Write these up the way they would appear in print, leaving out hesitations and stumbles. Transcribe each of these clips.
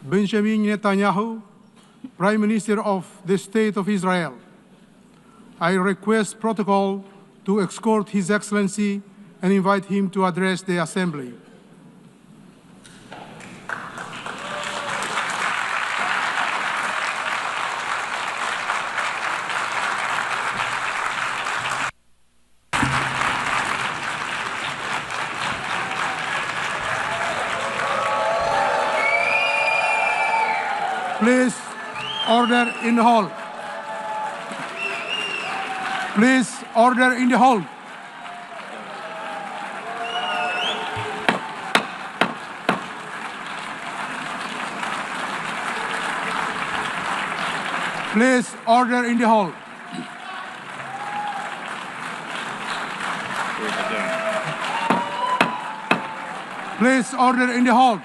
Benjamin Netanyahu, Prime Minister of the State of Israel. I request protocol to escort His Excellency and invite him to address the Assembly. Please, order in the hall. Please, order in the hall. Please, order in the hall. Please, order in the hall.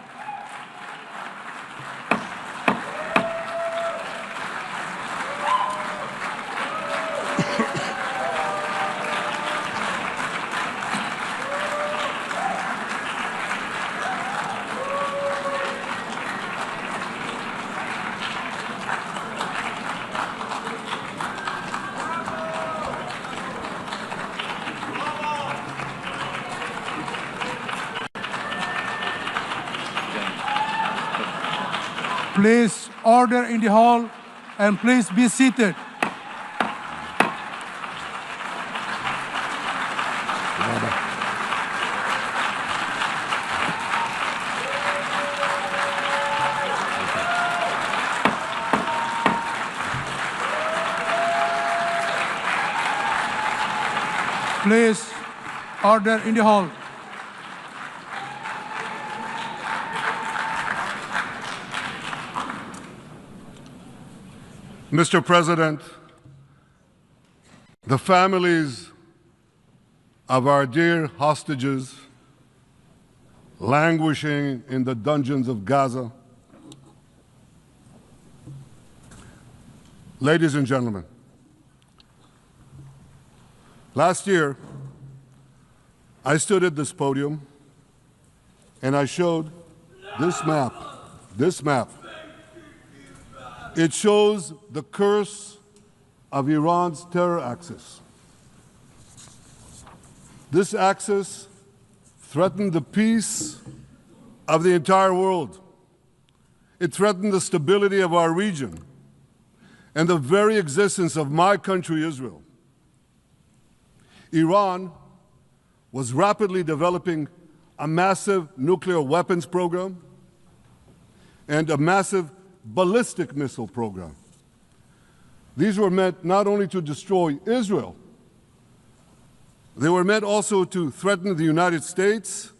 Please, order in the hall, and please be seated. Please, order in the hall. Mr. President, the families of our dear hostages languishing in the dungeons of Gaza, ladies and gentlemen, last year I stood at this podium and I showed this map. It shows the curse of Iran's terror axis. This axis threatened the peace of the entire world. It threatened the stability of our region and the very existence of my country, Israel. Iran was rapidly developing a massive nuclear weapons program and a massive ballistic missile program. These were meant not only to destroy Israel, they were meant also to threaten the United States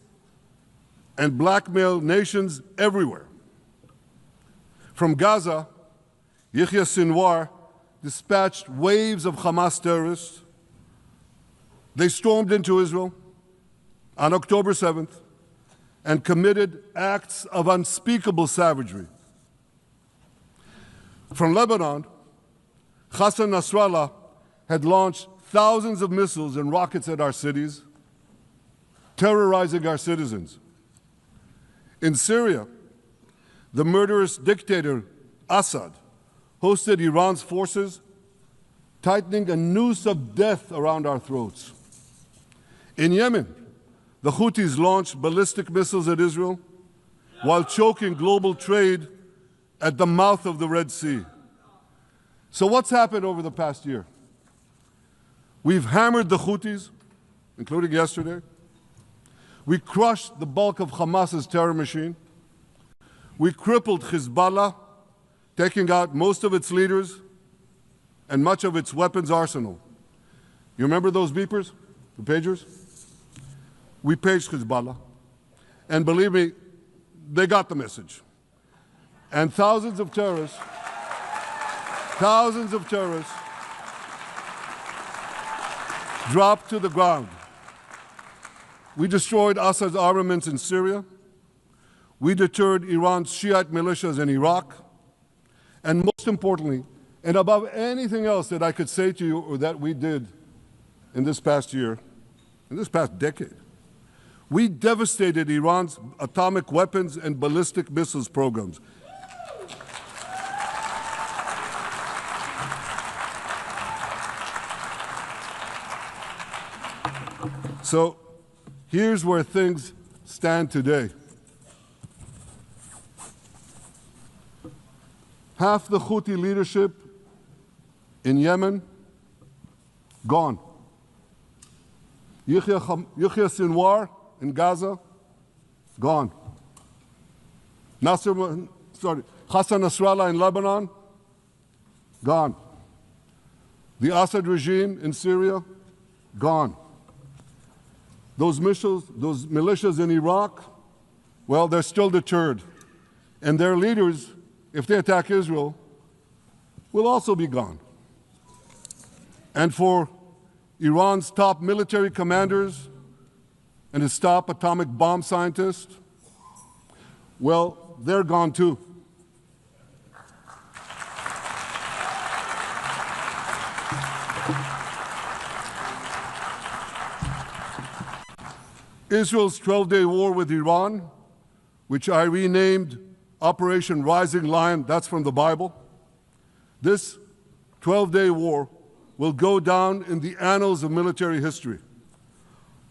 and blackmail nations everywhere. From Gaza, Yahya Sinwar dispatched waves of Hamas terrorists. They stormed into Israel on October 7th and committed acts of unspeakable savagery. From Lebanon, Hassan Nasrallah had launched thousands of missiles and rockets at our cities, terrorizing our citizens. In Syria, the murderous dictator Assad hosted Iran's forces, tightening a noose of death around our throats. In Yemen, the Houthis launched ballistic missiles at Israel while choking global trade at the mouth of the Red Sea. So what's happened over the past year? We've hammered the Houthis, including yesterday. We crushed the bulk of Hamas's terror machine. We crippled Hezbollah, taking out most of its leaders and much of its weapons arsenal. You remember those beepers, the pagers? We paged Hezbollah, and believe me, they got the message. And thousands of terrorists dropped to the ground. We destroyed Assad's armaments in Syria. We deterred Iran's Shiite militias in Iraq. And most importantly, and above anything else that I could say to you or that we did in this past year, in this past decade, we devastated Iran's atomic weapons and ballistic missiles programs. So here's where things stand today. Half the Houthi leadership in Yemen, gone. Yahya Sinwar in Gaza, gone. Hassan Nasrallah in Lebanon, gone. The Assad regime in Syria, gone. Those militias in Iraq, well, they're still deterred. And their leaders, if they attack Israel, will also be gone. And for Iran's top military commanders and his top atomic bomb scientist, well, they're gone too. Israel's 12-day war with Iran, which I renamed Operation Rising Lion, that's from the Bible. This 12-day war will go down in the annals of military history.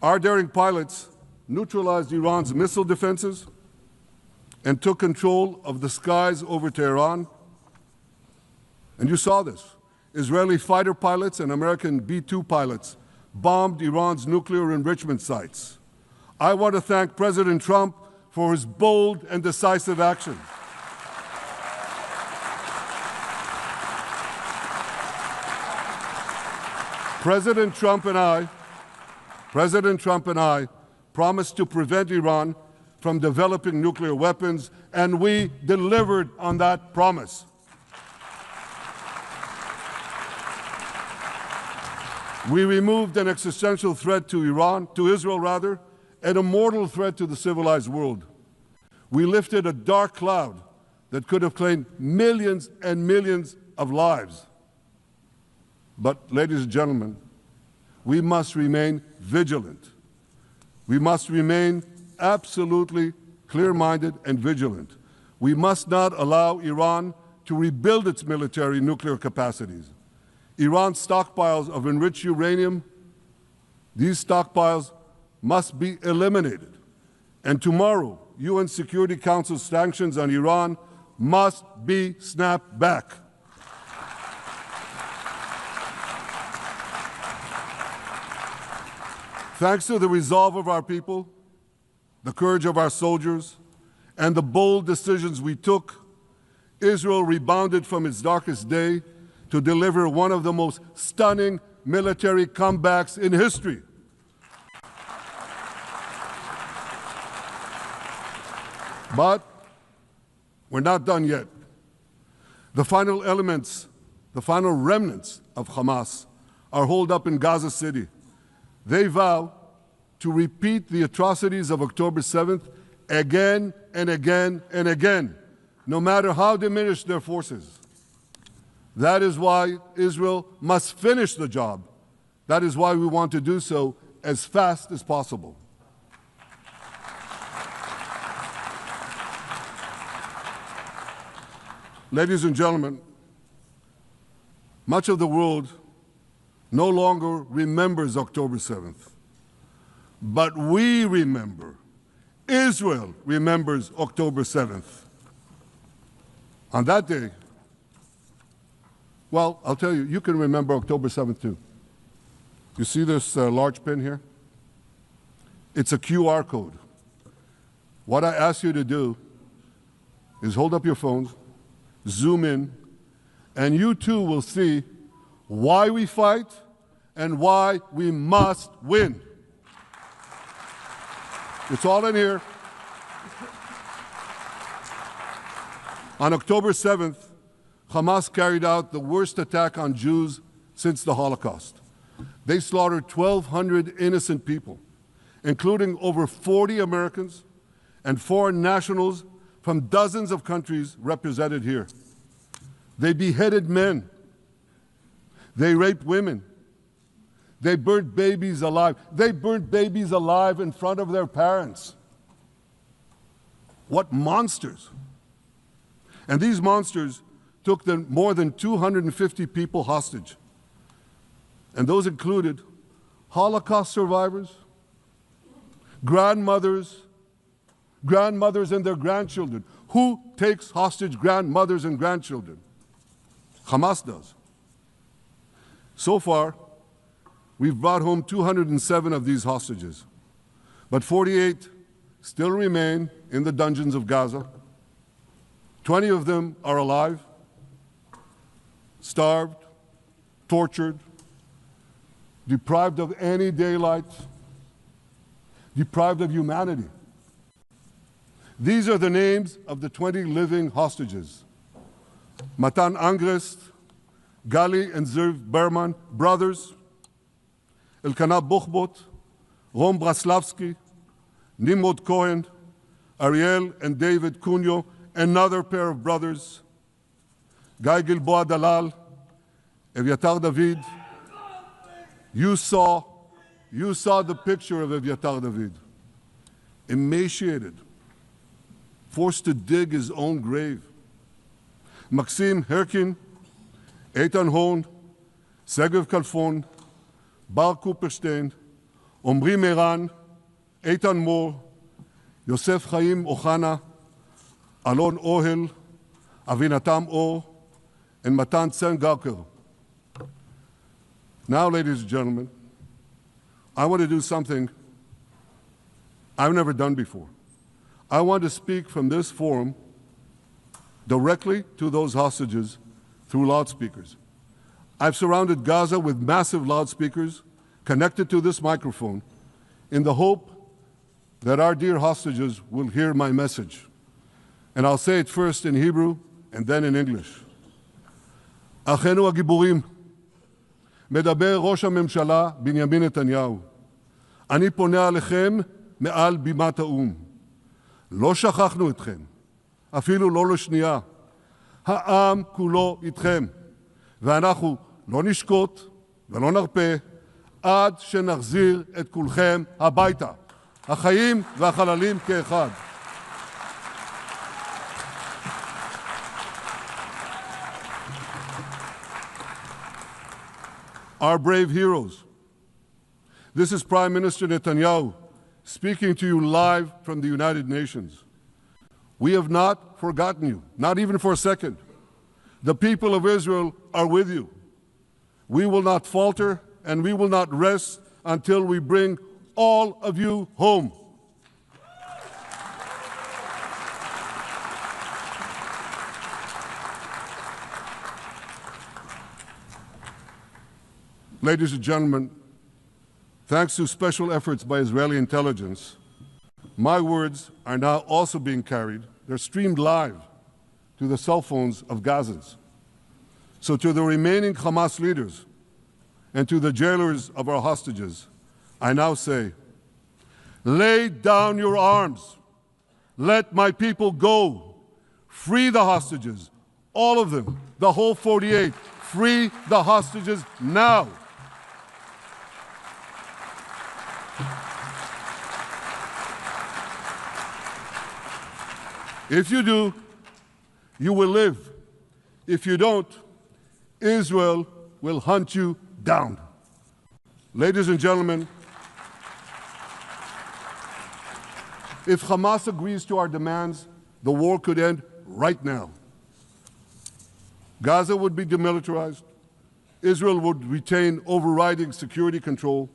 Our daring pilots neutralized Iran's missile defenses and took control of the skies over Tehran. And you saw this. Israeli fighter pilots and American B-2 pilots bombed Iran's nuclear enrichment sites. I want to thank President Trump for his bold and decisive action. President Trump and I promised to prevent Iran from developing nuclear weapons, and we delivered on that promise. We removed an existential threat to Israel, and a mortal threat to the civilized world. We lifted a dark cloud that could have claimed millions and millions of lives. But, ladies and gentlemen, we must remain vigilant. We must remain absolutely clear-minded and vigilant. We must not allow Iran to rebuild its military nuclear capacities. Iran's stockpiles of enriched uranium, these stockpiles must be eliminated. And tomorrow, UN Security Council sanctions on Iran must be snapped back. Thanks to the resolve of our people, the courage of our soldiers, and the bold decisions we took, Israel rebounded from its darkest day to deliver one of the most stunning military comebacks in history. But we're not done yet. The final elements, the final remnants of Hamas are holed up in Gaza City. They vow to repeat the atrocities of October 7th again and again and again, no matter how diminished their forces. That is why Israel must finish the job. That is why we want to do so as fast as possible. Ladies and gentlemen, much of the world no longer remembers October 7th. But we remember, Israel remembers October 7th. On that day, well, I'll tell you, you can remember October 7th too. You see this large pin here? It's a QR code. What I ask you to do is hold up your phones, zoom in, and you too will see why we fight and why we must win. It's all in here. On October 7th, Hamas carried out the worst attack on Jews since the Holocaust. They slaughtered 1,200 innocent people, including over 40 Americans and foreign nationals from dozens of countries represented here. They beheaded men. They raped women. They burnt babies alive. They burnt babies alive in front of their parents. What monsters! And these monsters took more than 250 people hostage. And those included Holocaust survivors, grandmothers and their grandchildren. Who takes hostage grandmothers and grandchildren? Hamas does. So far, we've brought home 207 of these hostages, but 48 still remain in the dungeons of Gaza. 20 of them are alive, starved, tortured, deprived of any daylight, deprived of humanity. These are the names of the 20 living hostages. Matan Angrest, Gali and Zerv Berman, brothers, Elkanah Buchbot, Rom Braslavsky, Nimrod Cohen, Ariel and David Cunyo, another pair of brothers, Guy Gilboa Dalal, Eviatar David. You saw the picture of Eviatar David, emaciated, forced to dig his own grave. Maxim Herkin, Eitan Horn, Segev Kalfon, Bar Kupperstein, Omri Meran, Eitan Moore, Yosef Chaim Ochana, Alon Ohel, Avinatam Or, and Matan Tsengarker. Now, ladies and gentlemen, I want to do something I've never done before. I want to speak from this forum directly to those hostages through loudspeakers. I've surrounded Gaza with massive loudspeakers connected to this microphone in the hope that our dear hostages will hear my message. And I'll say it first in Hebrew and then in English. אחינו הגיבורים, מדבר ראש הממשלה בנימין נתניהו. אני פונה עליכם מעל בימת האו"ם. לא שכחנו אתכם, אפילו לא לשנייה. העם כולו איתכם, ואנחנו לא נשקוט ולא נרפה עד שנחזיר את כולכם הביתה, החיים והחללים כאחד. Our brave heroes. This is Prime Minister Netanyahu speaking to you live from the United Nations. We have not forgotten you, not even for a second. The people of Israel are with you. We will not falter and we will not rest until we bring all of you home. Ladies and gentlemen, thanks to special efforts by Israeli intelligence, my words are now also being carried. They're streamed live to the cell phones of Gazans. So to the remaining Hamas leaders and to the jailers of our hostages, I now say, lay down your arms. Let my people go. Free the hostages, all of them, the whole 48. Free the hostages now. If you do, you will live. If you don't, Israel will hunt you down. Ladies and gentlemen, if Hamas agrees to our demands, the war could end right now. Gaza would be demilitarized, Israel would retain overriding security control,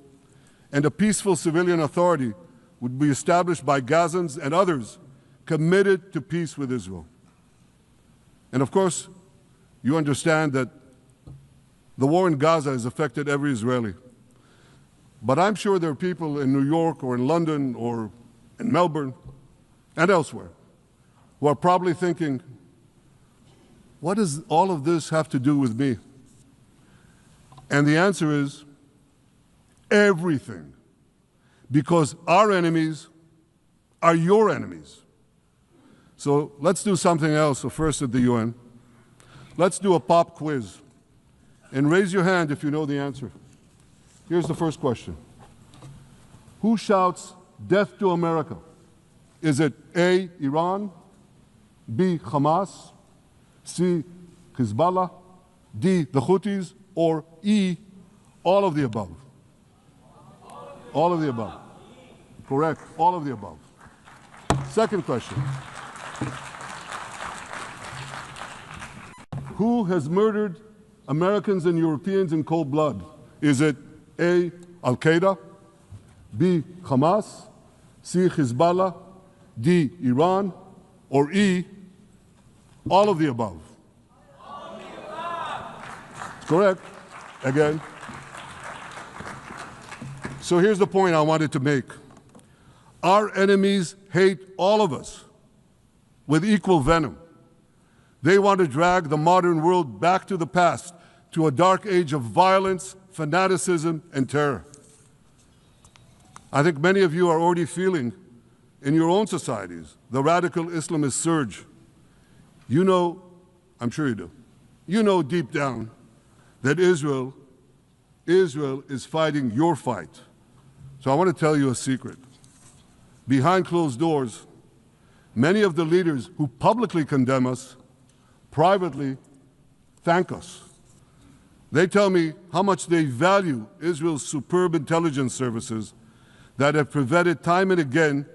and a peaceful civilian authority would be established by Gazans and others committed to peace with Israel. And of course, you understand that the war in Gaza has affected every Israeli. But I'm sure there are people in New York or in London or in Melbourne and elsewhere who are probably thinking, what does all of this have to do with me? And the answer is everything. Because our enemies are your enemies. So let's do something else. So first at the UN, let's do a pop quiz. And raise your hand if you know the answer. Here's the first question. Who shouts death to America? Is it A, Iran, B, Hamas, C, Hezbollah, D, the Houthis, or E, all of the above? All of the above. Correct. All of the above. Second question. Who has murdered Americans and Europeans in cold blood? Is it A, Al-Qaeda, B, Hamas, C, Hezbollah, D, Iran, or E, all of the above? All of the above. Correct. Again. So here's the point I wanted to make. Our enemies hate all of us with equal venom. They want to drag the modern world back to the past, to a dark age of violence, fanaticism, and terror. I think many of you are already feeling in your own societies the radical Islamist surge. You know, I'm sure you do, you know deep down that Israel is fighting your fight. So I want to tell you a secret. Behind closed doors, many of the leaders who publicly condemn us privately thank us. They tell me how much they value Israel's superb intelligence services that have prevented time and again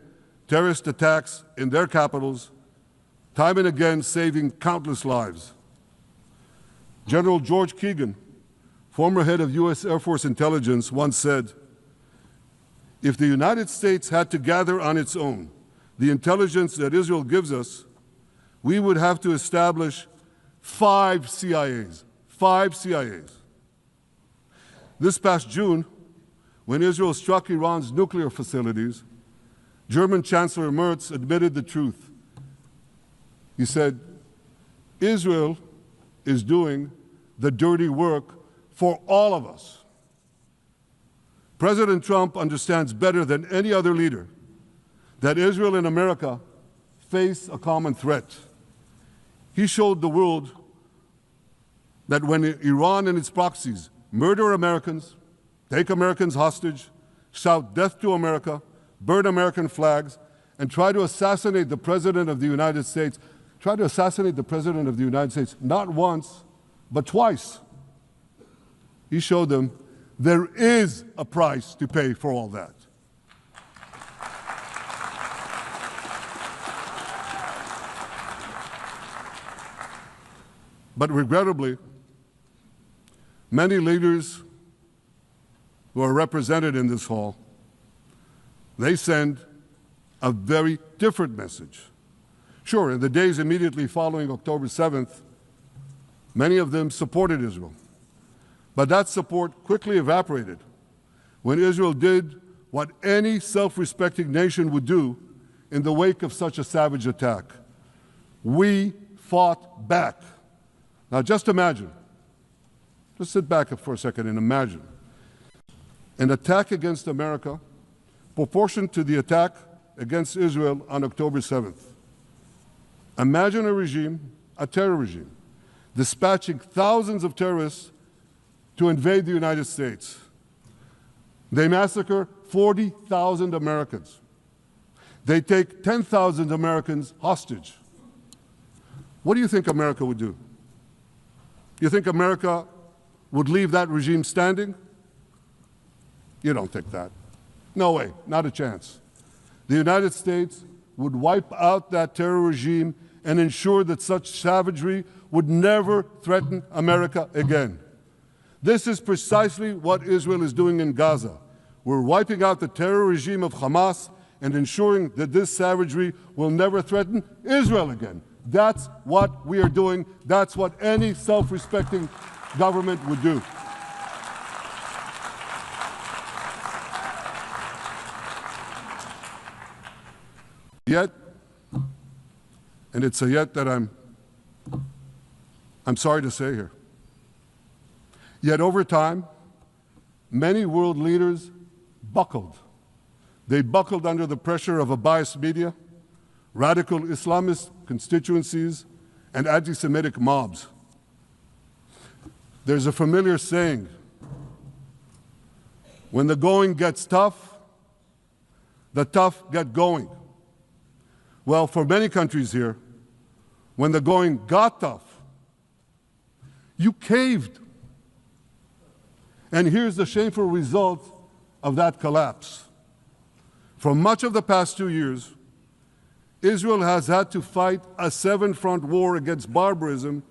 terrorist attacks in their capitals, time and again saving countless lives. General George Keegan, former head of U.S. Air Force intelligence, once said, "If the United States had to gather on its own the intelligence that Israel gives us, we would have to establish 5 CIAs. 5 CIAs. This past June, when Israel struck Iran's nuclear facilities, German Chancellor Merz admitted the truth. He said, Israel is doing the dirty work for all of us. President Trump understands better than any other leader that Israel and America face a common threat. He showed the world that when Iran and its proxies murder Americans, take Americans hostage, shout death to America, burn American flags, and try to assassinate the President of the United States, not once, but twice. He showed them there is a price to pay for all that. But regrettably, many leaders who are represented in this hall, they send a very different message. Sure, in the days immediately following October 7th, many of them supported Israel. But that support quickly evaporated when Israel did what any self-respecting nation would do in the wake of such a savage attack. We fought back. Now just imagine, just sit back for a second and imagine an attack against America proportioned to the attack against Israel on October 7th. Imagine a regime, a terror regime, dispatching thousands of terrorists to invade the United States. They massacre 40,000 Americans. They take 10,000 Americans hostage. What do you think America would do? You think America would leave that regime standing? You don't think that. No way, not a chance. The United States would wipe out that terror regime and ensure that such savagery would never threaten America again. This is precisely what Israel is doing in Gaza. We're wiping out the terror regime of Hamas and ensuring that this savagery will never threaten Israel again. That's what we are doing. That's what any self-respecting government would do. Yet, and it's a yet that I'm sorry to say here, yet over time, many world leaders buckled. They buckled under the pressure of a biased media, radical Islamist constituencies, and anti-Semitic mobs. There's a familiar saying, when the going gets tough, the tough get going. Well, for many countries here, when the going got tough, you caved. And here's the shameful result of that collapse. For much of the past 2 years, Israel has had to fight a seven-front war against barbarism,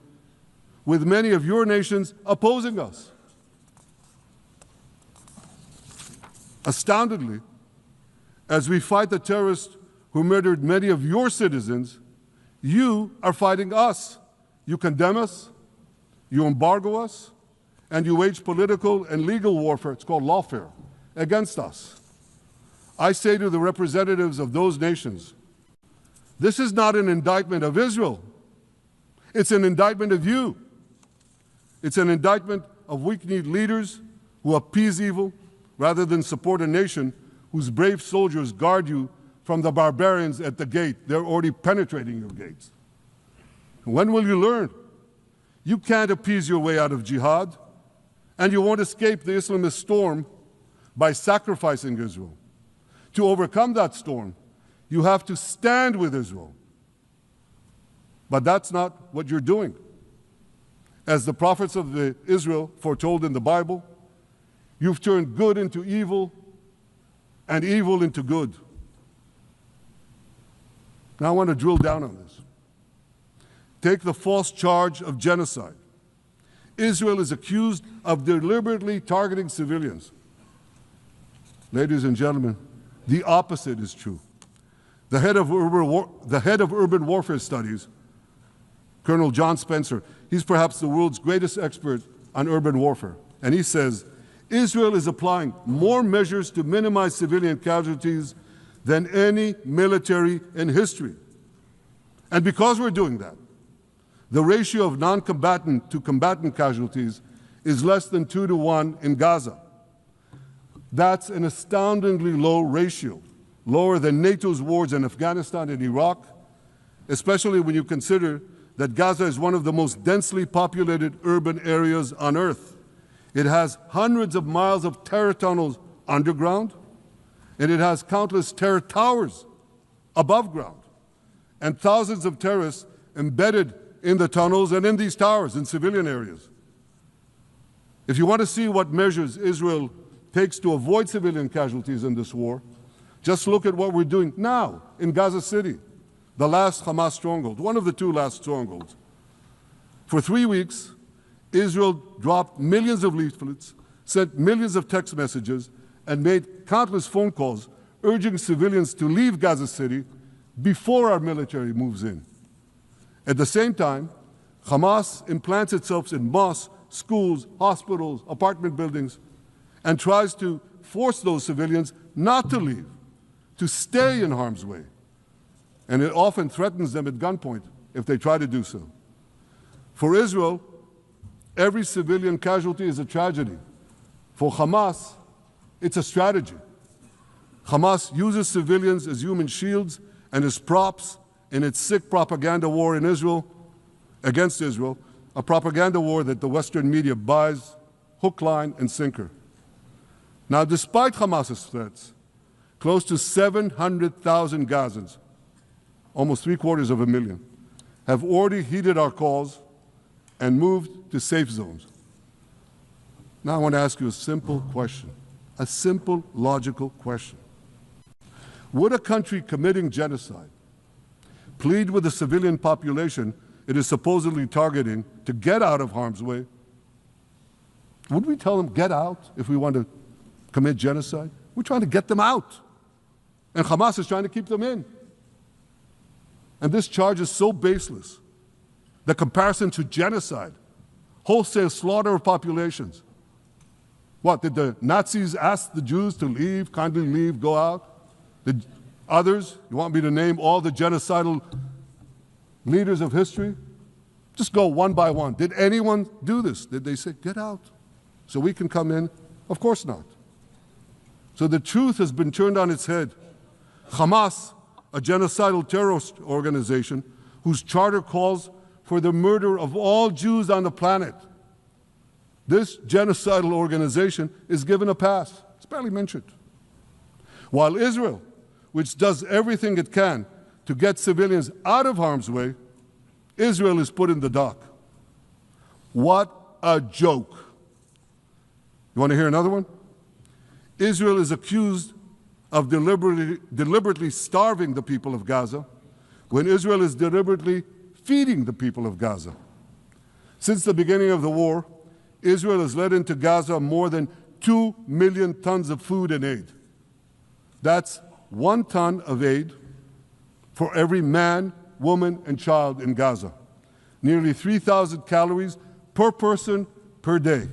with many of your nations opposing us. Astoundingly, as we fight the terrorists who murdered many of your citizens, you are fighting us. You condemn us, you embargo us, and you wage political and legal warfare, it's called lawfare, against us. I say to the representatives of those nations, this is not an indictment of Israel. It's an indictment of you. It's an indictment of weak-kneed leaders who appease evil rather than support a nation whose brave soldiers guard you from the barbarians at the gate. They're already penetrating your gates. When will you learn? You can't appease your way out of jihad, and you won't escape the Islamist storm by sacrificing Israel. To overcome that storm, you have to stand with Israel. But that's not what you're doing. As the prophets of Israel foretold in the Bible, you've turned good into evil and evil into good. Now I want to drill down on this. Take the false charge of genocide. Israel is accused of deliberately targeting civilians. Ladies and gentlemen, the opposite is true. The head of urban warfare studies, Colonel John Spencer, he's perhaps the world's greatest expert on urban warfare. And he says, Israel is applying more measures to minimize civilian casualties than any military in history. And because we're doing that, the ratio of non-combatant to combatant casualties is less than 2-to-1 in Gaza. That's an astoundingly low ratio, lower than NATO's wars in Afghanistan and Iraq, especially when you consider that Gaza is one of the most densely populated urban areas on Earth. It has hundreds of miles of terror tunnels underground, and it has countless terror towers above ground, and thousands of terrorists embedded in the tunnels and in these towers in civilian areas. If you want to see what measures Israel takes to avoid civilian casualties in this war, just look at what we're doing now in Gaza City, the last Hamas stronghold, one of the two last strongholds. For 3 weeks, Israel dropped millions of leaflets, sent millions of text messages, and made countless phone calls urging civilians to leave Gaza City before our military moves in. At the same time, Hamas implants itself in mosques, schools, hospitals, apartment buildings, and tries to force those civilians not to leave, to stay in harm's way. And it often threatens them at gunpoint if they try to do so. For Israel, every civilian casualty is a tragedy. For Hamas, it's a strategy. Hamas uses civilians as human shields and as props in its sick propaganda war in Israel, against Israel, a propaganda war that the Western media buys hook, line, and sinker. Now, despite Hamas's threats, close to 700,000 Gazans, almost 750,000, have already heeded our calls and moved to safe zones. Now I want to ask you a simple question, a simple, logical question. Would a country committing genocide plead with the civilian population it is supposedly targeting to get out of harm's way? Would we tell them, get out, if we want to commit genocide? We're trying to get them out. And Hamas is trying to keep them in. And this charge is so baseless. The comparison to genocide, wholesale slaughter of populations. What, did the Nazis ask the Jews to leave, kindly leave, go out? Did others, you want me to name all the genocidal leaders of history? Just go one by one. Did anyone do this? Did they say, get out so we can come in? Of course not. So the truth has been turned on its head. Hamas, a genocidal terrorist organization whose charter calls for the murder of all Jews on the planet. This genocidal organization is given a pass. It's barely mentioned. While Israel, which does everything it can to get civilians out of harm's way, Israel is put in the dock. What a joke. You want to hear another one? Israel is accused of deliberately starving the people of Gaza when Israel is deliberately feeding the people of Gaza. Since the beginning of the war, Israel has let into Gaza more than 2 million tons of food and aid. That's 1 ton of aid for every man, woman, and child in Gaza. Nearly 3,000 calories per person per day.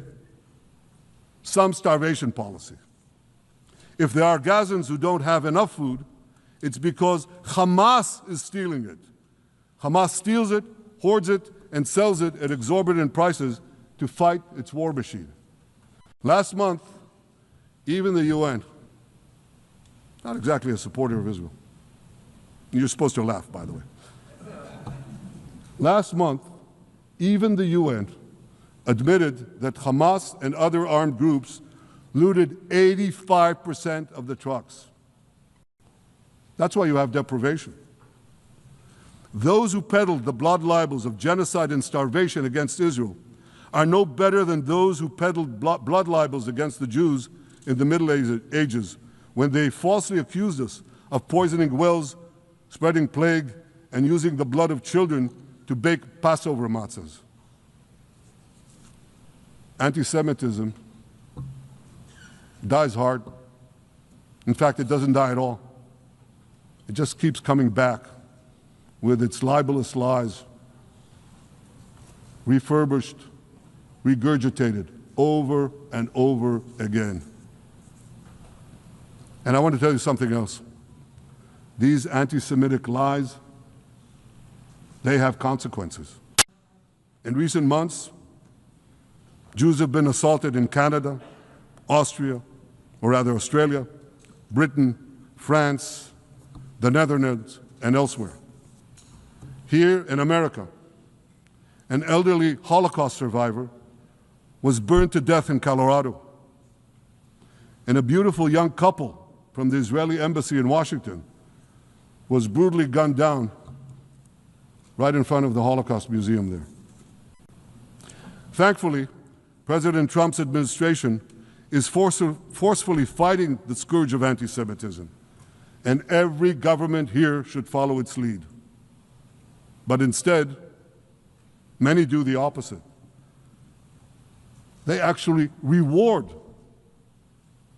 Some starvation policy. If there are Gazans who don't have enough food, it's because Hamas is stealing it. Hamas steals it, hoards it, and sells it at exorbitant prices to fight its war machine. Last month, even the UN, not exactly a supporter of Israel. You're supposed to laugh, by the way. Last month, even the UN admitted that Hamas and other armed groups looted 85% of the trucks. That's why you have deprivation. Those who peddled the blood libels of genocide and starvation against Israel are no better than those who peddled blood libels against the Jews in the Middle Ages when they falsely accused us of poisoning wells, spreading plague, and using the blood of children to bake Passover matzahs. Anti-Semitism dies hard. In fact, it doesn't die at all. It just keeps coming back with its libelous lies, refurbished, regurgitated over and over again. And I want to tell you something else. These anti-Semitic lies, they have consequences. In recent months, Jews have been assaulted in Canada, Australia, Britain, France, the Netherlands, and elsewhere. Here in America, an elderly Holocaust survivor was burned to death in Colorado. And a beautiful young couple from the Israeli embassy in Washington was brutally gunned down right in front of the Holocaust Museum there. Thankfully, President Trump's administration is forcefully fighting the scourge of anti-Semitism, and every government here should follow its lead. But instead, many do the opposite. They actually reward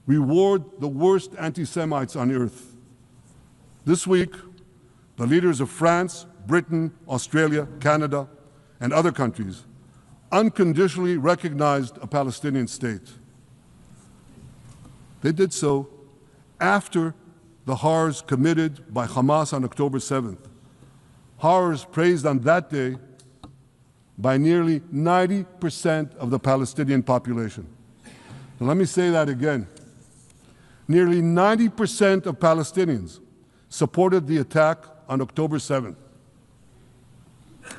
the worst anti-Semites on earth. This week, the leaders of France, Britain, Australia, Canada, and other countries unconditionally recognized a Palestinian state. They did so after the horrors committed by Hamas on October 7th. Horrors praised on that day by nearly 90% of the Palestinian population. Now, let me say that again. Nearly 90% of Palestinians supported the attack on October 7th.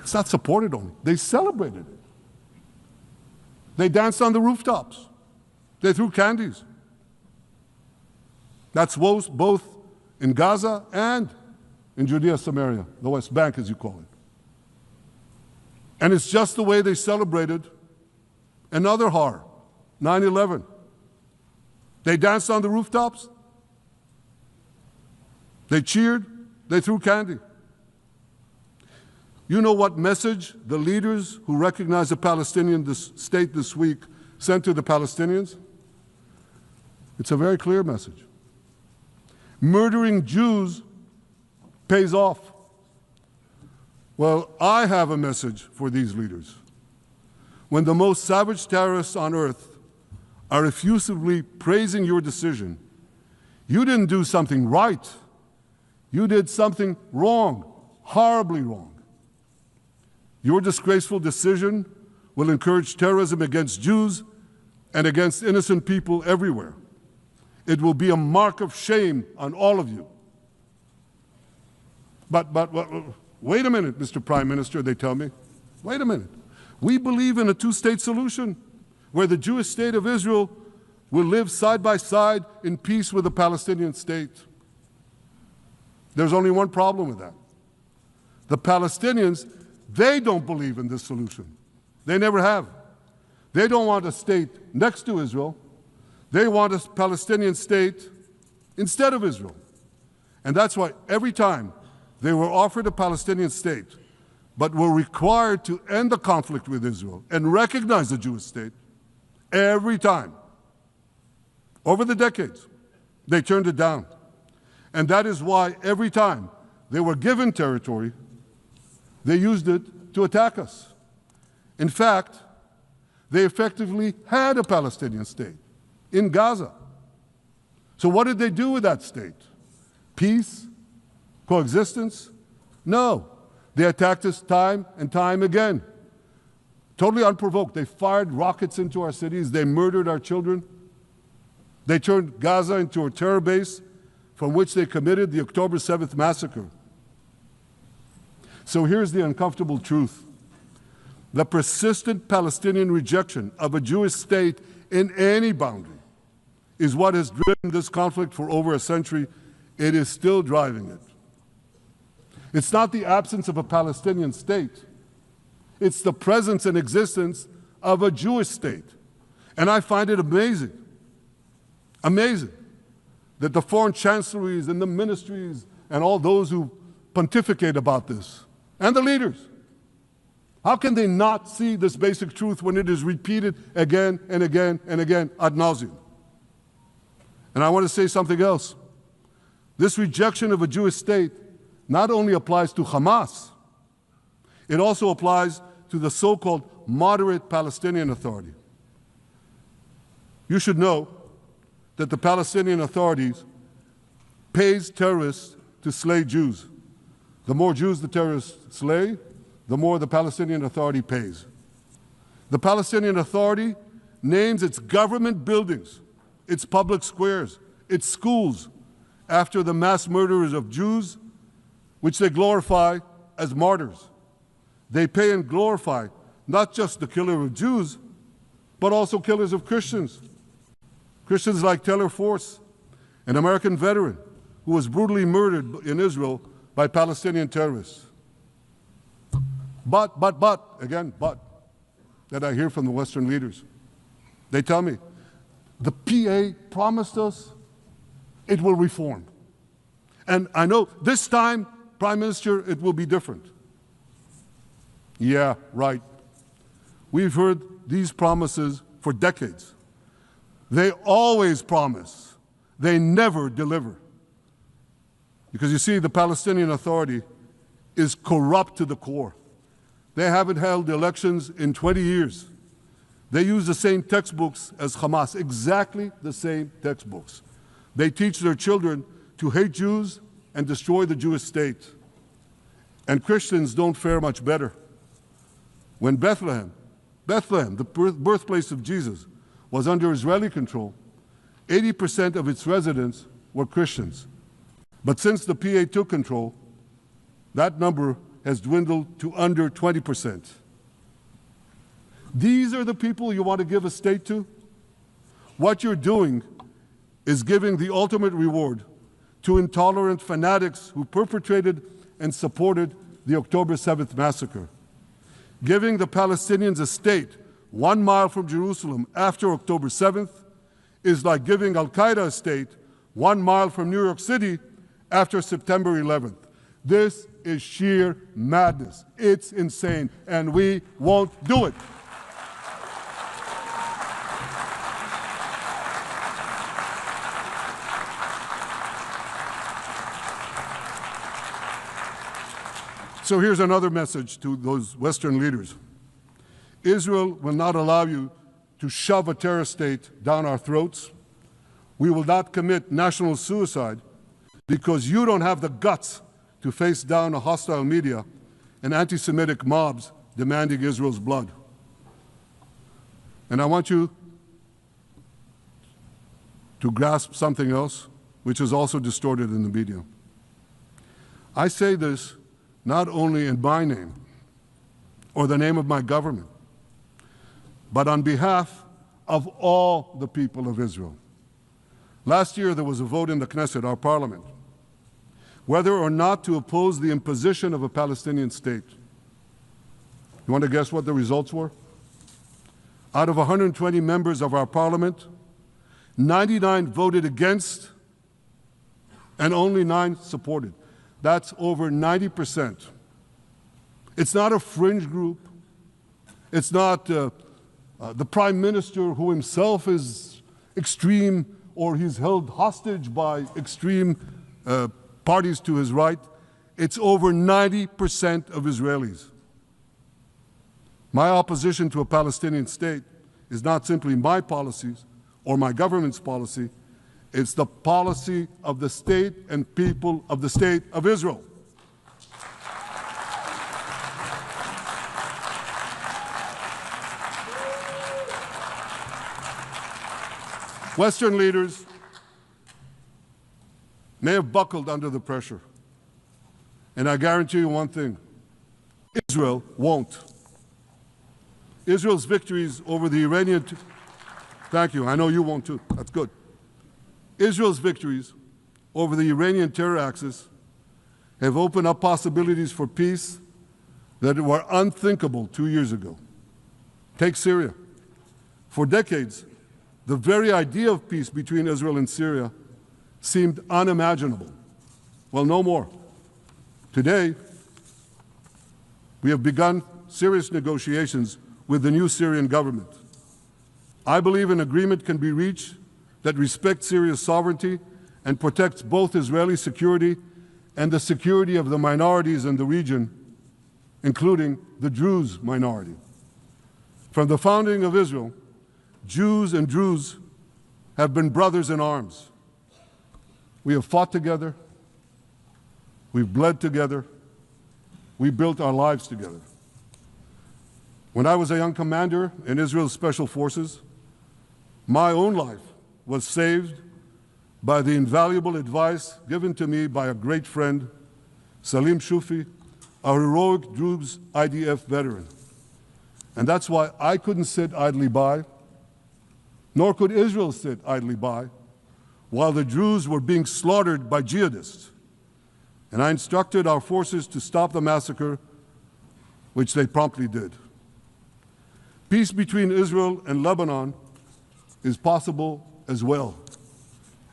It's not supported only, they celebrated it. They danced on the rooftops. They threw candies. That's both in Gaza and in Judea, Samaria, the West Bank, as you call it. And it's just the way they celebrated another horror, 9/11. They danced on the rooftops. They cheered. They threw candy. You know what message the leaders who recognize the Palestinian state this week sent to the Palestinians? It's a very clear message. Murdering Jews pays off. Well, I have a message for these leaders. When the most savage terrorists on earth are effusively praising your decision, you didn't do something right. You did something wrong, horribly wrong. Your disgraceful decision will encourage terrorism against Jews and against innocent people everywhere. It will be a mark of shame on all of you. But wait a minute, Mr. Prime Minister, they tell me. Wait a minute. We believe in a two-state solution where the Jewish state of Israel will live side by side in peace with the Palestinian state. There's only one problem with that. The Palestinians, they don't believe in this solution. They never have. They don't want a state next to Israel. They want a Palestinian state instead of Israel. And that's why every time they were offered a Palestinian state, but were required to end the conflict with Israel and recognize the Jewish state, every time, over the decades, they turned it down. And that is why every time they were given territory, they used it to attack us. In fact, they effectively had a Palestinian state in Gaza. So what did they do with that state? Peace? Coexistence? No. They attacked us time and time again. Totally unprovoked. They fired rockets into our cities. They murdered our children. They turned Gaza into a terror base from which they committed the October 7th massacre. So here's the uncomfortable truth. The persistent Palestinian rejection of a Jewish state in any boundary is what has driven this conflict for over a century. It is still driving it. It's not the absence of a Palestinian state. It's the presence and existence of a Jewish state. And I find it amazing, that the foreign chancelleries and the ministries and all those who pontificate about this, and the leaders, how can they not see this basic truth when it is repeated again and again and again ad nauseum? And I want to say something else. This rejection of a Jewish state not only applies to Hamas, it also applies to the so-called moderate Palestinian Authority. You should know that the Palestinian authorities pays terrorists to slay Jews. The more Jews the terrorists slay, the more the Palestinian Authority pays. The Palestinian Authority names its government buildings, its public squares, its schools, after the mass murderers of Jews, which they glorify as martyrs. They pay and glorify not just the killer of Jews, but also killers of Christians. Christians like Taylor Force, an American veteran who was brutally murdered in Israel by Palestinian terrorists. But, that I hear from the Western leaders. They tell me, the PA promised us it will reform. And I know this time, Prime Minister, it will be different. Yeah, right. We've heard these promises for decades. They always promise. They never deliver. Because you see, the Palestinian Authority is corrupt to the core. They haven't held elections in 20 years. They use the same textbooks as Hamas, exactly the same textbooks. They teach their children to hate Jews and destroy the Jewish state. And Christians don't fare much better. When Bethlehem, the birthplace of Jesus, was under Israeli control, 80% of its residents were Christians. But since the PA took control, that number has dwindled to under 20%. These are the people you want to give a state to? What you're doing is giving the ultimate reward to intolerant fanatics who perpetrated and supported the October 7th massacre. Giving the Palestinians a state 1 mile from Jerusalem after October 7th is like giving Al-Qaeda a state 1 mile from New York City after September 11th. This is sheer madness. It's insane, and we won't do it. So here's another message to those Western leaders. Israel will not allow you to shove a terror state down our throats. We will not commit national suicide because you don't have the guts to face down a hostile media and anti-Semitic mobs demanding Israel's blood. And I want you to grasp something else, which is also distorted in the media. I say this not only in my name or the name of my government, but on behalf of all the people of Israel. Last year, there was a vote in the Knesset, our parliament, whether or not to oppose the imposition of a Palestinian state. You want to guess what the results were? Out of 120 members of our parliament, 99 voted against and only 9 supported. That's over 90%. It's not a fringe group. It's not the prime minister who himself is extreme or he's held hostage by extreme parties to his right. It's over 90% of Israelis. My opposition to a Palestinian state is not simply my policies or my government's policy. It's the policy of the state and people of the State of Israel. Western leaders may have buckled under the pressure. And I guarantee you one thing, Israel won't. Israel's victories over the Iranian... Thank you, I know you won't too, that's good. Israel's victories over the Iranian terror axis have opened up possibilities for peace that were unthinkable 2 years ago. Take Syria. For decades, the very idea of peace between Israel and Syria seemed unimaginable. Well, no more. Today, we have begun serious negotiations with the new Syrian government. I believe an agreement can be reached that respects Syria's sovereignty and protects both Israeli security and the security of the minorities in the region, including the Druze minority. From the founding of Israel, Jews and Druze have been brothers in arms. We have fought together, we've bled together, we built our lives together. When I was a young commander in Israel's Special Forces, my own life was saved by the invaluable advice given to me by a great friend, Salim Shufi, a heroic Druze IDF veteran. And that's why I couldn't sit idly by, nor could Israel sit idly by, while the Druze were being slaughtered by jihadists. And I instructed our forces to stop the massacre, which they promptly did. Peace between Israel and Lebanon is possible as well.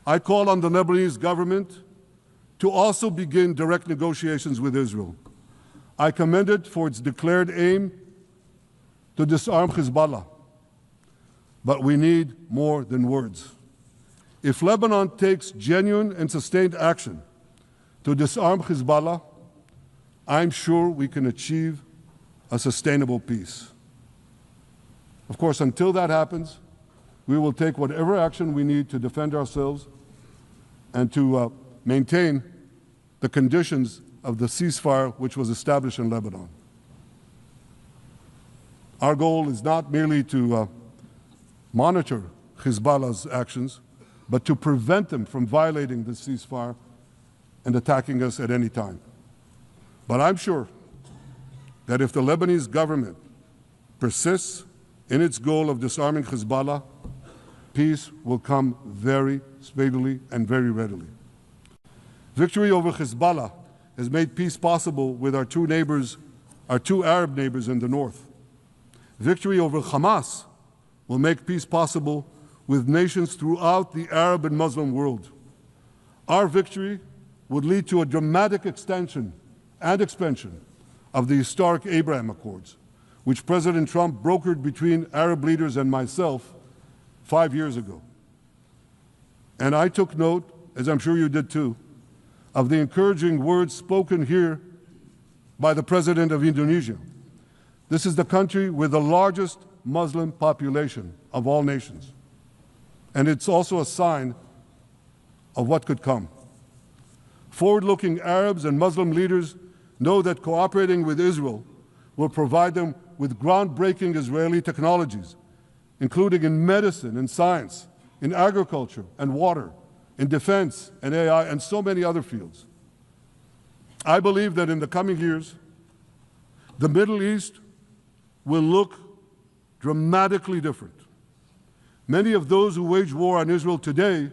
I call on the Lebanese government to also begin direct negotiations with Israel. I commend it for its declared aim to disarm Hezbollah. But we need more than words. If Lebanon takes genuine and sustained action to disarm Hezbollah, I'm sure we can achieve a sustainable peace. Of course, until that happens, we will take whatever action we need to defend ourselves and to maintain the conditions of the ceasefire which was established in Lebanon. Our goal is not merely to monitor Hezbollah's actions, but to prevent them from violating the ceasefire and attacking us at any time. But I'm sure that if the Lebanese government persists in its goal of disarming Hezbollah, peace will come very speedily and very readily. Victory over Hezbollah has made peace possible with our two Arab neighbors in the north. Victory over Hamas will make peace possible with nations throughout the Arab and Muslim world. Our victory would lead to a dramatic extension and expansion of the historic Abraham Accords, which President Trump brokered between Arab leaders and myself 5 years ago. And I took note, as I'm sure you did too, of the encouraging words spoken here by the President of Indonesia. This is the country with the largest Muslim population of all nations. And it's also a sign of what could come. Forward-looking Arabs and Muslim leaders know that cooperating with Israel will provide them with groundbreaking Israeli technologies, including in medicine and science, in agriculture and water, in defense and AI, and so many other fields. I believe that in the coming years, the Middle East will look dramatically different. Many of those who wage war on Israel today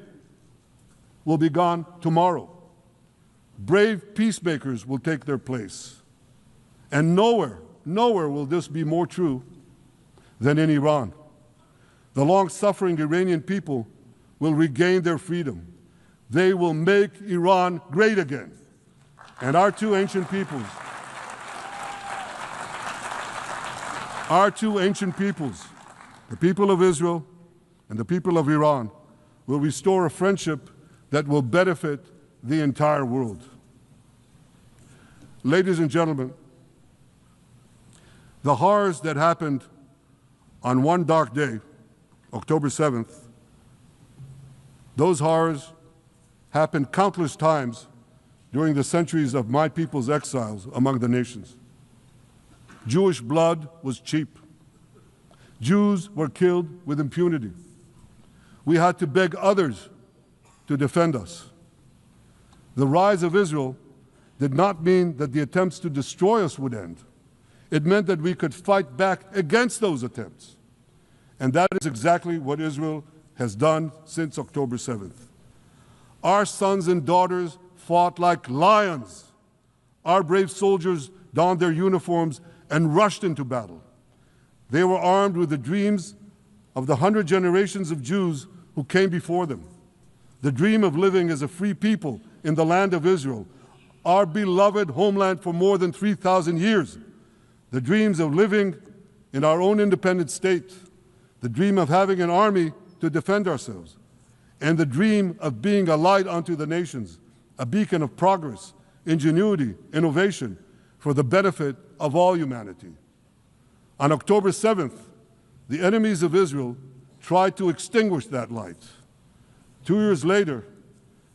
will be gone tomorrow. Brave peacemakers will take their place. And nowhere will this be more true than in Iran. The long-suffering Iranian people will regain their freedom. They will make Iran great again. And our two ancient peoples, the people of Israel and the people of Iran, will restore a friendship that will benefit the entire world. Ladies and gentlemen, the horrors that happened on one dark day, October 7th, those horrors happened countless times during the centuries of my people's exiles among the nations. Jewish blood was cheap. Jews were killed with impunity. We had to beg others to defend us. The rise of Israel did not mean that the attempts to destroy us would end. It meant that we could fight back against those attempts. And that is exactly what Israel has done since October 7th. Our sons and daughters fought like lions. Our brave soldiers donned their uniforms and rushed into battle. They were armed with the dreams of the 100 generations of Jews who came before them. The dream of living as a free people in the land of Israel, our beloved homeland for more than 3,000 years. The dreams of living in our own independent state. The dream of having an army to defend ourselves. And the dream of being a light unto the nations, a beacon of progress, ingenuity, innovation, for the benefit of all humanity. On October 7th, the enemies of Israel tried to extinguish that light. 2 years later,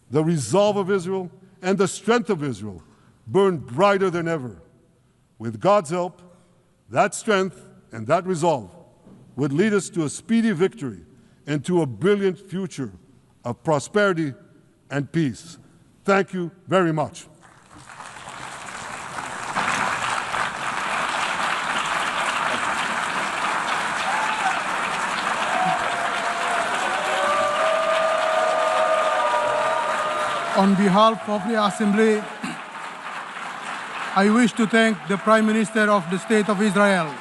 the resolve of Israel and the strength of Israel burned brighter than ever. With God's help, that strength and that resolve would lead us to a speedy victory and to a brilliant future of prosperity and peace. Thank you very much. On behalf of the Assembly, I wish to thank the Prime Minister of the State of Israel,